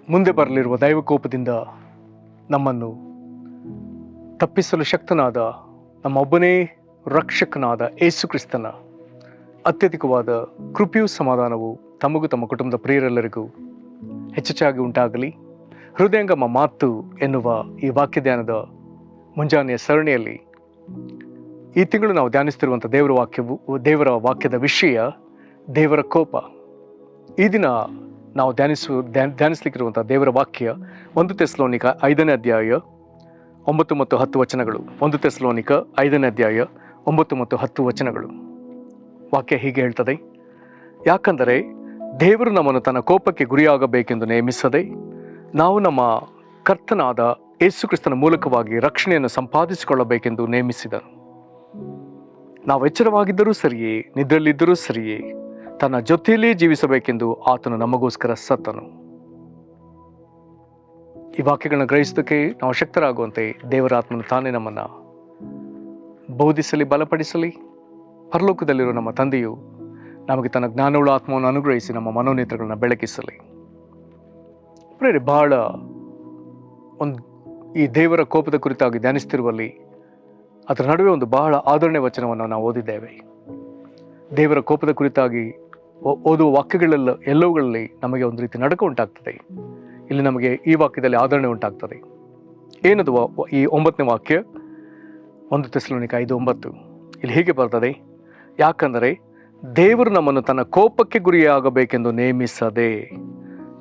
ಮುಂದೆ ಬರಲಿರುವ ದೈವಕೋಪದಿಂದ ನಮ್ಮನ್ನು ತಪ್ಪಿಸಲು ಶಕ್ತನಾದ ನಮ್ಮೊಬ್ಬನೇ ರಕ್ಷಕನಾದ ಯೇಸು ಕ್ರಿಸ್ತನ ಅತ್ಯಧಿಕವಾದ ಕೃಪೆಯೂ ಸಮಾಧಾನವು ತಮಗೂ ತಮ್ಮ ಕುಟುಂಬದ ಪ್ರಿಯರೆಲ್ಲರಿಗೂ ಹೆಚ್ಚೆಚ್ಚಾಗಿ ಉಂಟಾಗಲಿ. ಹೃದಯಂಗಮ ಮಾತು ಎನ್ನುವ ಈ ವಾಕ್ಯ ಧ್ಯಾನದ ಮುಂಜಾನೆಯ ಸರಣಿಯಲ್ಲಿ ಈ ತಿಂಗಳು ನಾವು ಧ್ಯಾನಿಸ್ತಿರುವಂಥ ದೇವರ ವಾಕ್ಯದ ವಿಷಯ ದೇವರ ಕೋಪ. ಈ ದಿನ ನಾವು ಧ್ಯಾನಿಸಲಿಕ್ಕಿರುವಂಥ ದೇವರ ವಾಕ್ಯ 1 ಥೆಸಲೋನಿಕ 5ನೇ ಅಧ್ಯಾಯ 9 ಮತ್ತು 10 ವಚನಗಳು. 1 ಥೆಸಲೋನಿಕ 5ನೇ ಅಧ್ಯಾಯ 9 ಮತ್ತು 10 ವಚನಗಳು. ವಾಕ್ಯ ಹೀಗೆ ಹೇಳ್ತದೆ: ಯಾಕಂದರೆ ದೇವರು ನಮ್ಮನ್ನು ತನ್ನ ಕೋಪಕ್ಕೆ ಗುರಿಯಾಗಬೇಕೆಂದು ನೇಮಿಸದೆ, ನಾವು ನಮ್ಮ ಕರ್ತನಾದ ಯೇಸು ಕ್ರಿಸ್ತನ ಮೂಲಕವಾಗಿ ರಕ್ಷಣೆಯನ್ನು ಸಂಪಾದಿಸಿಕೊಳ್ಳಬೇಕೆಂದು ನೇಮಿಸಿದನು. ನಾವು ಎಚ್ಚರವಾಗಿದ್ದರೂ ಸರಿಯೇ, ನಿದ್ರೆಯಲ್ಲಿದ್ದರೂ ಸರಿಯೇ, ತನ್ನ ಜೊತೆಯಲ್ಲೇ ಜೀವಿಸಬೇಕೆಂದು ಆತನು ನಮಗೋಸ್ಕರ ಸತ್ತನು. ಈ ವಾಕ್ಯಗಳನ್ನ ಗ್ರಹಿಸೋದಕ್ಕೆ ನಾವು ಶಕ್ತರಾಗುವಂತೆ ದೇವರಾತ್ಮನು ತಾನೇ ನಮ್ಮನ್ನು ಬೋಧಿಸಲಿ, ಬಲಪಡಿಸಲಿ. ಪರಲೋಕದಲ್ಲಿರುವ ನಮ್ಮ ತಂದೆಯು ನಮಗೆ ತನ್ನ ಜ್ಞಾನವುಳ್ಳ ಆತ್ಮವನ್ನು ಅನುಗ್ರಹಿಸಿ ನಮ್ಮ ಮನೋನೇತ್ರಗಳನ್ನ ಬೆಳಕಿಸಲಿ. ಪ್ರೇರೆ, ಬಹಳ ಈ ದೇವರ ಕೋಪದ ಕುರಿತಾಗಿ ಧ್ಯಾನಿಸ್ತಿರುವಲ್ಲಿ ಅದರ ನಡುವೆ ಒಂದು ಬಹಳ ಆದರಣೆ ವಚನವನ್ನು ನಾವು ಓದಿದ್ದೇವೆ. ದೇವರ ಕೋಪದ ಕುರಿತಾಗಿ ಓದುವ ಎಲ್ಲವುಗಳಲ್ಲಿ ನಮಗೆ ಒಂದು ರೀತಿ ನಡುಕ ಉಂಟಾಗ್ತದೆ. ಇಲ್ಲಿ ನಮಗೆ ಈ ವಾಕ್ಯದಲ್ಲಿ ಆದರಣೆ ಉಂಟಾಗ್ತದೆ. ಏನದು ಈ 9ನೇ ವಾಕ್ಯ? 1 ಥೆಸಲೋನಿಕ 5:9. ಇಲ್ಲಿ ಹೀಗೆ ಬರ್ತದೆ: ಯಾಕಂದರೆ ದೇವರು ನಮ್ಮನ್ನು ತನ್ನ ಕೋಪಕ್ಕೆ ಗುರಿಯಾಗಬೇಕೆಂದು ನೇಮಿಸದೆ,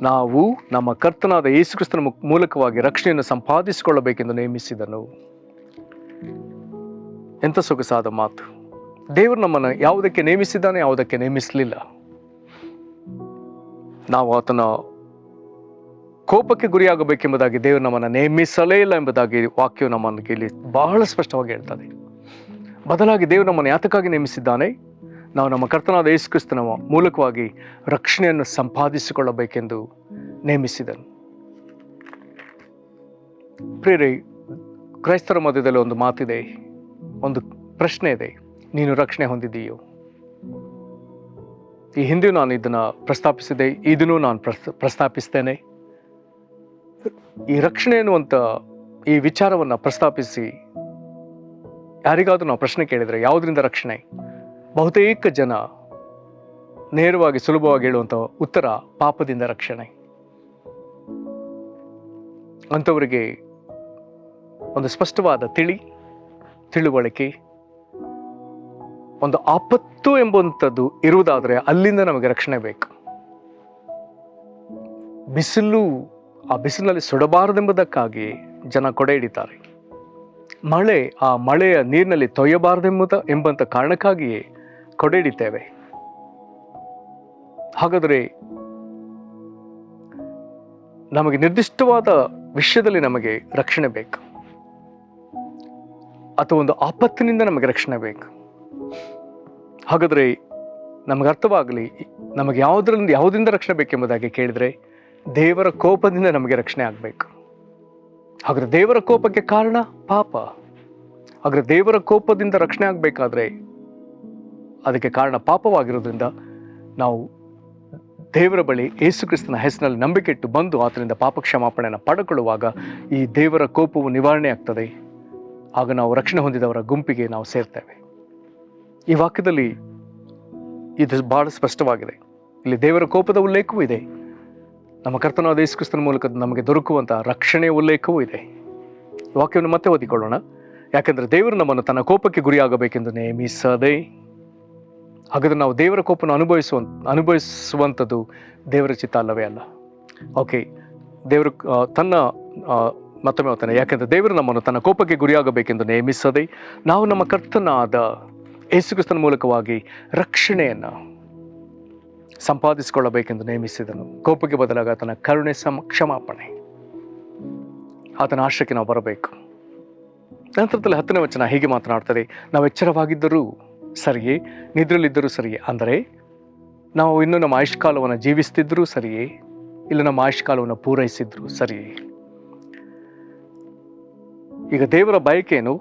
ನಾವು ನಮ್ಮ ಕರ್ತನಾದ ಯೇಸು ಕ್ರಿಸ್ತನ ಮೂಲಕವಾಗಿ ರಕ್ಷಣೆಯನ್ನು ಸಂಪಾದಿಸಿಕೊಳ್ಳಬೇಕೆಂದು ನೇಮಿಸಿದನು. ಎಂಥ ಸೊಗಸಾದ ಮಾತು! ದೇವರು ನಮ್ಮನ್ನು ಯಾವುದಕ್ಕೆ ನೇಮಿಸಿದ್ದಾನೆ, ಯಾವುದಕ್ಕೆ ನೇಮಿಸಲಿಲ್ಲ. ನಾವು ಆತನ ಕೋಪಕ್ಕೆ ಗುರಿಯಾಗಬೇಕೆಂಬುದಾಗಿ ದೇವರು ನಮ್ಮನ್ನು ನೇಮಿಸಲೇ ಇಲ್ಲ ಎಂಬುದಾಗಿ ವಾಕ್ಯವು ನಮ್ಮನ್ನು ಇಲ್ಲಿ ಬಹಳ ಸ್ಪಷ್ಟವಾಗಿ ಹೇಳ್ತದೆ. ಬದಲಾಗಿ ದೇವರು ನಮ್ಮನ್ನು ಯಾತಕ್ಕಾಗಿ ನೇಮಿಸಿದ್ದಾನೆ? ನಾವು ನಮ್ಮ ಕರ್ತನಾದ ಯೇಸು ಕ್ರಿಸ್ತನ ಮೂಲಕವಾಗಿ ರಕ್ಷಣೆಯನ್ನು ಸಂಪಾದಿಸಿಕೊಳ್ಳಬೇಕೆಂದು ನೇಮಿಸಿದನು. ಪ್ರಿಯರೇ, ಕ್ರೈಸ್ತರ ಮಧ್ಯದಲ್ಲಿ ಒಂದು ಮಾತಿದೆ, ಒಂದು ಪ್ರಶ್ನೆ ಇದೆ: ನೀನು ರಕ್ಷಣೆ ಹೊಂದಿದೆಯೋ? ಈ ಹಿಂದೆಯೂ ನಾನು ಇದನ್ನು ಪ್ರಸ್ತಾಪಿಸಿದೆ, ಇದನ್ನು ನಾನು ಪ್ರಸ್ತಾಪಿಸ್ತೇನೆ. ಈ ರಕ್ಷಣೆ ಎನ್ನುವಂಥ ಈ ವಿಚಾರವನ್ನು ಪ್ರಸ್ತಾಪಿಸಿ ಯಾರಿಗಾದ್ರೂ ನಾವು ಪ್ರಶ್ನೆ ಕೇಳಿದರೆ ಯಾವುದರಿಂದ ರಕ್ಷಣೆ, ಬಹುತೇಕ ಜನ ನೇರವಾಗಿ ಸುಲಭವಾಗಿ ಹೇಳುವಂಥ ಉತ್ತರ ಪಾಪದಿಂದ ರಕ್ಷಣೆ. ಅಂಥವರಿಗೆ ಒಂದು ಸ್ಪಷ್ಟವಾದ ತಿಳುವಳಿಕೆ, ಒಂದು ಆಪತ್ತು ಎಂಬುವಂಥದ್ದು ಇರುವುದಾದರೆ ಅಲ್ಲಿಂದ ನಮಗೆ ರಕ್ಷಣೆ ಬೇಕು. ಆ ಬಿಸಿಲಿನಲ್ಲಿ ಸುಡಬಾರದೆಂಬುದಕ್ಕಾಗಿ ಜನ ಕೊಡೆ ಹಿಡಿತಾರೆ. ಆ ಮಳೆಯ ನೀರಿನಲ್ಲಿ ಎಂಬಂಥ ಕಾರಣಕ್ಕಾಗಿಯೇ ಕೊಡೆ ಹಿಡಿತೇವೆ. ಹಾಗಾದರೆ ನಮಗೆ ನಿರ್ದಿಷ್ಟವಾದ ವಿಷಯದಲ್ಲಿ ನಮಗೆ ರಕ್ಷಣೆ ಬೇಕು, ಅಥವಾ ಒಂದು ಆಪತ್ತಿನಿಂದ ನಮಗೆ ರಕ್ಷಣೆ ಬೇಕು. ಹಾಗಾದರೆ ನಮಗೆ ಅರ್ಥವಾಗಲಿ, ನಮಗೆ ಯಾವುದರಿಂದ ರಕ್ಷಣೆ ಬೇಕೆಂಬುದಾಗಿ ಕೇಳಿದರೆ ದೇವರ ಕೋಪದಿಂದ ನಮಗೆ ರಕ್ಷಣೆ ಆಗಬೇಕು. ಹಾಗಾದರೆ ದೇವರ ಕೋಪಕ್ಕೆ ಕಾರಣ ಪಾಪ. ಹಾಗಾದರೆ ದೇವರ ಕೋಪದಿಂದ ರಕ್ಷಣೆ ಆಗಬೇಕಾದ್ರೆ ಅದಕ್ಕೆ ಕಾರಣ ಪಾಪವಾಗಿರೋದ್ರಿಂದ ನಾವು ದೇವರ ಬಳಿ ಯೇಸು ಕ್ರಿಸ್ತನ ಹೆಸರಿನಲ್ಲಿ ನಂಬಿಕೆ ಇಟ್ಟು ಬಂದು ಆತನಿಂದ ಪಾಪ ಕ್ಷಮಾಪಣೆಯನ್ನು ಪಡೆದುಕೊಳ್ಳುವಾಗ ಈ ದೇವರ ಕೋಪವು ನಿವಾರಣೆ ಆಗ್ತದೆ. ಆಗ ನಾವು ರಕ್ಷಣೆ ಹೊಂದಿದವರ ಗುಂಪಿಗೆ ನಾವು ಸೇರ್ತೇವೆ. ಈ ವಾಕ್ಯದಲ್ಲಿ ಇದು ಬಹಳ ಸ್ಪಷ್ಟವಾಗಿದೆ. ಇಲ್ಲಿ ದೇವರ ಕೋಪದ ಉಲ್ಲೇಖವೂ ಇದೆ, ನಮ್ಮ ಕರ್ತನಾದ ಯೇಸು ಕ್ರಿಸ್ತನ ಮೂಲಕ ನಮಗೆ ದೊರಕುವಂಥ ರಕ್ಷಣೆಯ ಉಲ್ಲೇಖವೂ ಇದೆ. ವಾಕ್ಯವನ್ನು ಮತ್ತೆ ಓದಿಕೊಳ್ಳೋಣ. ಯಾಕೆಂದರೆ ದೇವರು ನಮ್ಮನ್ನು ತನ್ನ ಕೋಪಕ್ಕೆ ಗುರಿಯಾಗಬೇಕೆಂದು ನೇಮಿಸದೆ. ಹಾಗಾದರೆ ನಾವು ದೇವರ ಕೋಪವನ್ನು ಅನುಭವಿಸುವಂಥದ್ದು ದೇವರ ಚಿತ್ತ ಅಲ್ಲವೇ ಅಲ್ಲ. ಓಕೆ, ದೇವರು ಮತ್ತೊಮ್ಮೆ ಹೇಳ್ತಾನೆ: ಯಾಕೆಂದರೆ ದೇವರು ನಮ್ಮನ್ನು ತನ್ನ ಕೋಪಕ್ಕೆ ಗುರಿಯಾಗಬೇಕೆಂದು ನೇಮಿಸದೆ, ನಾವು ನಮ್ಮ ಕರ್ತನಾದ ಯೇಸು ಕ್ರಿಸ್ತನ ಮೂಲಕವಾಗಿ ರಕ್ಷಣೆಯನ್ನು ಸಂಪಾದಿಸಿಕೊಳ್ಳಬೇಕೆಂದು ನೇಮಿಸಿದನು. ಕೋಪಕ್ಕೆ ಬದಲಾಗಿ ಆತನ ಕರುಣೆ, ಕ್ಷಮಾಪಣೆ, ಆತನ ಆಶ್ರಯಕ್ಕೆ ನಾವು ಬರಬೇಕು. ನಂತರದಲ್ಲಿ 10ನೇ ವಚನ ಹೀಗೆ ಮಾತನಾಡ್ತದೆ: ನಾವು ಎಚ್ಚರವಾಗಿದ್ದರೂ ಸರಿಯೇ, ನಿದ್ರೆಯಲ್ಲಿದ್ದರೂ ಸರಿಯೇ. ಅಂದರೆ ನಾವು ಇನ್ನೂ ನಮ್ಮ ಆಯುಷ್ಕಾಲವನ್ನು ಜೀವಿಸ್ತಿದ್ರೂ ಸರಿಯೇ, ಇಲ್ಲ ನಮ್ಮ ಆಯುಷ್ಕಾಲವನ್ನು ಪೂರೈಸಿದ್ರು ಸರಿಯೇ. ಈಗ ದೇವರ ಬಯಕೆಯನ್ನು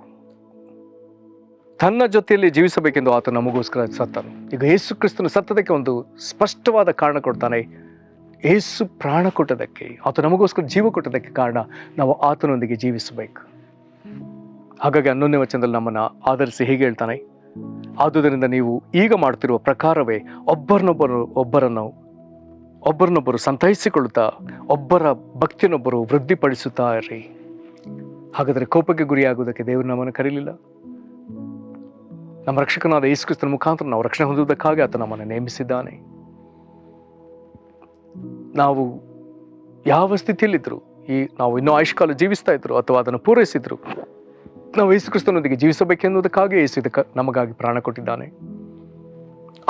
ತನ್ನ ಜೊತೆಯಲ್ಲಿ ಜೀವಿಸಬೇಕೆಂದು ಆತ ನಮಗೋಸ್ಕರ ಸತ್ತನು. ಈಗ ಯೇಸು ಕ್ರಿಸ್ತನು ಸತ್ತದಕ್ಕೆ ಒಂದು ಸ್ಪಷ್ಟವಾದ ಕಾರಣ ಕೊಡ್ತಾನೆ: ಏಸು ಪ್ರಾಣ ಕೊಟ್ಟದಕ್ಕೆ, ಆತ ನಮಗೋಸ್ಕರ ಜೀವ ಕೊಟ್ಟದಕ್ಕೆ ಕಾರಣ ನಾವು ಆತನೊಂದಿಗೆ ಜೀವಿಸಬೇಕು. ಹಾಗಾಗಿ 11ನೇ ವಚನದಲ್ಲಿ ನಮ್ಮನ್ನು ಆಧರಿಸಿ ಹೀಗೆ ಹೇಳ್ತಾನೆ, ಆದುದರಿಂದ ನೀವು ಈಗ ಮಾಡ್ತಿರುವ ಪ್ರಕಾರವೇ ಒಬ್ಬರನ್ನೊಬ್ಬರು ಸಂತೈಸಿಕೊಳ್ಳುತ್ತಾ ಒಬ್ಬರ ಭಕ್ತಿಯನ್ನೊಬ್ಬರು ವೃದ್ಧಿಪಡಿಸುತ್ತಾ ಇರ್ರಿ. ಹಾಗಾದರೆ ಕೋಪಕ್ಕೆ ಗುರಿಯಾಗುವುದಕ್ಕೆ ದೇವರು ನಮ್ಮನ್ನು ಕರೀಲಿಲ್ಲ. ನಮ್ಮ ರಕ್ಷಕನಾದ ಯೇಸು ಕ್ರಿಸ್ತನ ಮುಖಾಂತರ ನಾವು ರಕ್ಷಣೆ ಹೊಂದುವುದಕ್ಕಾಗಿ ಆತ ನಮ್ಮನ್ನು ನೇಮಿಸಿದ್ದಾನೆ. ನಾವು ಯಾವ ಸ್ಥಿತಿಯಲ್ಲಿದ್ದರು, ನಾವು ಇನ್ನೂ ಆಯುಷ್ಕಾಲ ಜೀವಿಸ್ತಾ ಇದ್ರು ಅಥವಾ ಅದನ್ನು ಪೂರೈಸಿದ್ರು, ನಾವು ಯೇಸು ಕ್ರಿಸ್ತನೊಂದಿಗೆ ಜೀವಿಸಬೇಕೆನ್ನುವುದಕ್ಕಾಗಿ ಯೇಸು ನಮಗಾಗಿ ಪ್ರಾಣ ಕೊಟ್ಟಿದ್ದಾನೆ.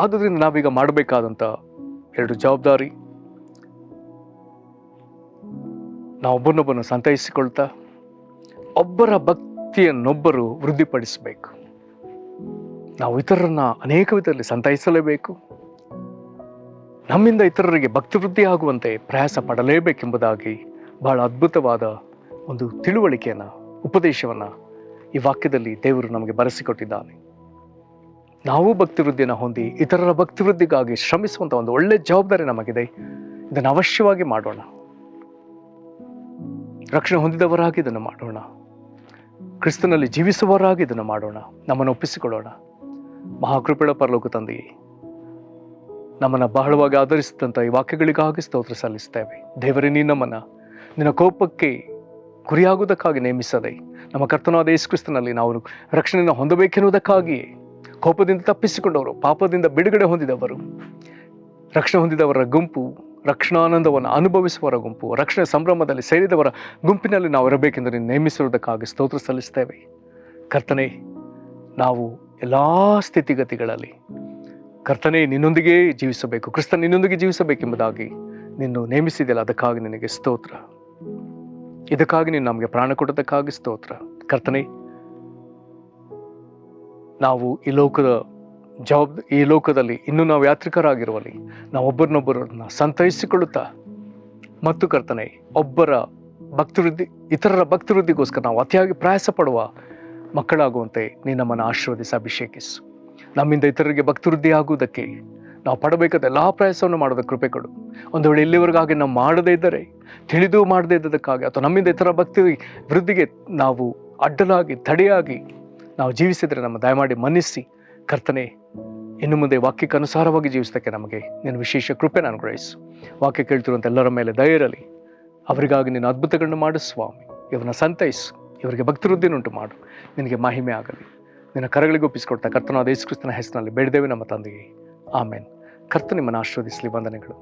ಆದುದರಿಂದ ನಾವೀಗ ಮಾಡಬೇಕಾದಂಥ 2 ಜವಾಬ್ದಾರಿ, ನಾವು ಒಬ್ಬರನ್ನೊಬ್ಬರನ್ನು ಸಂತೈಸಿಕೊಳ್ತಾ ಒಬ್ಬರ ಭಕ್ತಿಯನ್ನೊಬ್ಬರು ವೃದ್ಧಿಪಡಿಸಬೇಕು. ನಾವು ಇತರರನ್ನ ಅನೇಕ ವಿಧದಲ್ಲಿ ಸಂತೈಸಲೇಬೇಕು. ನಮ್ಮಿಂದ ಇತರರಿಗೆ ಭಕ್ತಿ ವೃದ್ಧಿ ಆಗುವಂತೆ ಪ್ರಯಾಸ ಪಡಲೇಬೇಕೆಂಬುದಾಗಿ ಬಹಳ ಅದ್ಭುತವಾದ ಒಂದು ತಿಳುವಳಿಕೆಯನ್ನು, ಉಪದೇಶವನ್ನು ಈ ವಾಕ್ಯದಲ್ಲಿ ದೇವರು ನಮಗೆ ಬರೆಸಿಕೊಟ್ಟಿದ್ದಾನೆ. ನಾವು ಭಕ್ತಿ ವೃದ್ಧಿಯನ್ನು ಹೊಂದಿ ಇತರರ ಭಕ್ತಿ ವೃದ್ಧಿಗಾಗಿ ಶ್ರಮಿಸುವಂಥ ಒಂದು ಒಳ್ಳೆಯ ಜವಾಬ್ದಾರಿ ನಮಗಿದೆ. ಇದನ್ನು ಅವಶ್ಯವಾಗಿ ಮಾಡೋಣ. ರಕ್ಷಣೆ ಹೊಂದಿದವರಾಗಿ ಇದನ್ನು ಮಾಡೋಣ. ಕ್ರಿಸ್ತನಲ್ಲಿ ಜೀವಿಸುವವರಾಗಿ ಇದನ್ನು ಮಾಡೋಣ. ನಮ್ಮನ್ನು ಒಪ್ಪಿಸಿಕೊಳ್ಳೋಣ. ಮಹಾಕೃಪೆಯ ಪರಲೋಕ ತಂದೆಯೇ, ನಮ್ಮನ್ನು ಬಹಳವಾಗಿ ಆಧರಿಸಿದಂಥ ಈ ವಾಕ್ಯಗಳಿಗಾಗಿ ಸ್ತೋತ್ರ ಸಲ್ಲಿಸ್ತೇವೆ. ದೇವರೇ, ನೀನು ನಮ್ಮನ್ನು ನಿನ್ನ ಕೋಪಕ್ಕೆ ಗುರಿಯಾಗುವುದಕ್ಕಾಗಿ ನೇಮಿಸದೆ ನಮ್ಮ ಕರ್ತನಾದ ಯೇಸು ಕ್ರಿಸ್ತನಲ್ಲಿ ನಾವು ರಕ್ಷಣೆಯನ್ನು ಹೊಂದಬೇಕೆನ್ನುವುದಕ್ಕಾಗಿಯೇ ಕೋಪದಿಂದ ತಪ್ಪಿಸಿಕೊಂಡವರು, ಪಾಪದಿಂದ ಬಿಡುಗಡೆ ಹೊಂದಿದವರು, ರಕ್ಷಣೆ ಹೊಂದಿದವರ ಗುಂಪು, ರಕ್ಷಣಾನಂದವನ್ನು ಅನುಭವಿಸುವವರ ಗುಂಪು, ರಕ್ಷಣೆ ಸಂಭ್ರಮದಲ್ಲಿ ಸೇರಿದವರ ಗುಂಪಿನಲ್ಲಿ ನಾವು ಇರಬೇಕೆಂದು ನೀನು ನೇಮಿಸಿರುವುದಕ್ಕಾಗಿ ಸ್ತೋತ್ರ ಸಲ್ಲಿಸ್ತೇವೆ. ಕರ್ತನೇ, ನಾವು ಎಲ್ಲ ಸ್ಥಿತಿಗತಿಗಳಲ್ಲಿ ಕರ್ತನೇ ನಿನ್ನೊಂದಿಗೆ ಜೀವಿಸಬೇಕು, ಕ್ರಿಸ್ತ ನಿನ್ನೊಂದಿಗೆ ಜೀವಿಸಬೇಕೆಂಬುದಾಗಿ ನೀನು ನೇಮಿಸಿದೆಯಲ್ಲ, ಅದಕ್ಕಾಗಿ ನಿನಗೆ ಸ್ತೋತ್ರ. ಇದಕ್ಕಾಗಿ ನೀನು ನಮಗೆ ಪ್ರಾಣ ಕೊಟ್ಟದಕ್ಕಾಗಿ ಸ್ತೋತ್ರ. ಕರ್ತನೇ, ನಾವು ಈ ಲೋಕದಲ್ಲಿ ಇನ್ನೂ ನಾವು ಯಾತ್ರಿಕರಾಗಿರುವಲ್ಲಿ ನಾವು ಒಬ್ಬರನ್ನೊಬ್ಬರನ್ನ ಸಂತೈಸಿಕೊಳ್ಳುತ್ತಾ ಮತ್ತು ಕರ್ತನೆ ಇತರರ ಭಕ್ತಿ ವೃದ್ಧಿಗೋಸ್ಕರ ನಾವು ಅತಿಯಾಗಿ ಪ್ರಯಾಸ ಪಡುವ ಮಕ್ಕಳಾಗುವಂತೆ ನೀನು ನಮ್ಮನ್ನು ಆಶೀರ್ವದಿಸಿ ಅಭಿಷೇಕಿಸು. ನಮ್ಮಿಂದ ಇತರರಿಗೆ ಭಕ್ತಿ ವೃದ್ಧಿ ಆಗುವುದಕ್ಕೆ ನಾವು ಪಡಬೇಕಾದ ಎಲ್ಲ ಪ್ರಯಾಸವನ್ನು ಮಾಡೋದಕ್ಕೆ ಕೃಪೆ ಕೊಡು. ಒಂದು ವೇಳೆ ಇಲ್ಲಿವರೆಗಾಗಿ ನಾವು ಮಾಡದೇ ಇದ್ದರೆ, ತಿಳಿದು ಮಾಡದೇ ಇದ್ದದಕ್ಕಾಗಿ ಅಥವಾ ನಮ್ಮಿಂದ ಇತರ ಭಕ್ತಿ ವೃದ್ಧಿಗೆ ನಾವು ಅಡ್ಡಲಾಗಿ ತಡೆಯಾಗಿ ನಾವು ಜೀವಿಸಿದರೆ ನಮ್ಮ ದಯಮಾಡಿ ಮನ್ನಿಸಿ ಕರ್ತನೆ, ಇನ್ನು ಮುಂದೆ ವಾಕ್ಯಕ್ಕೆ ಅನುಸಾರವಾಗಿ ಜೀವಿಸೋದಕ್ಕೆ ನಮಗೆ ನೀನು ವಿಶೇಷ ಕೃಪೆಯನ್ನು ಅನುಗ್ರಹಿಸು. ವಾಕ್ಯ ಕೇಳ್ತಿರುವಂಥ ಎಲ್ಲರ ಮೇಲೆ ದಯೆ ಇರಲಿ. ಅವರಿಗಾಗಿ ನೀನು ಅದ್ಭುತಗಳನ್ನು ಮಾಡು ಸ್ವಾಮಿ. ಇವರನ್ನ ಸಂತೈಸು, ಇವರಿಗೆ ಭಕ್ತಿ ವೃದ್ಧಿನುಂಟು ಮಾಡು. ನಿನಗೆ ಮಹಿಮೆ ಆಗಲಿ. ನಿನ್ನ ಕರಗಳಿಗೆ ಒಪ್ಪಿಸಿಕೊಡ್ತಾ ಕರ್ತನಾದ ಯೇಸು ಕ್ರಿಸ್ತನ ಹೆಸರಿನಲ್ಲಿ ಬೇಡಿದ್ದೇವೆ ನಮ್ಮ ತಂದೆಗೆ, ಆಮೇನ್. ಕರ್ತ ನಿಮ್ಮನ್ನು ಆಶೀರ್ವದಿಸಲಿ. ವಂದನೆಗಳು.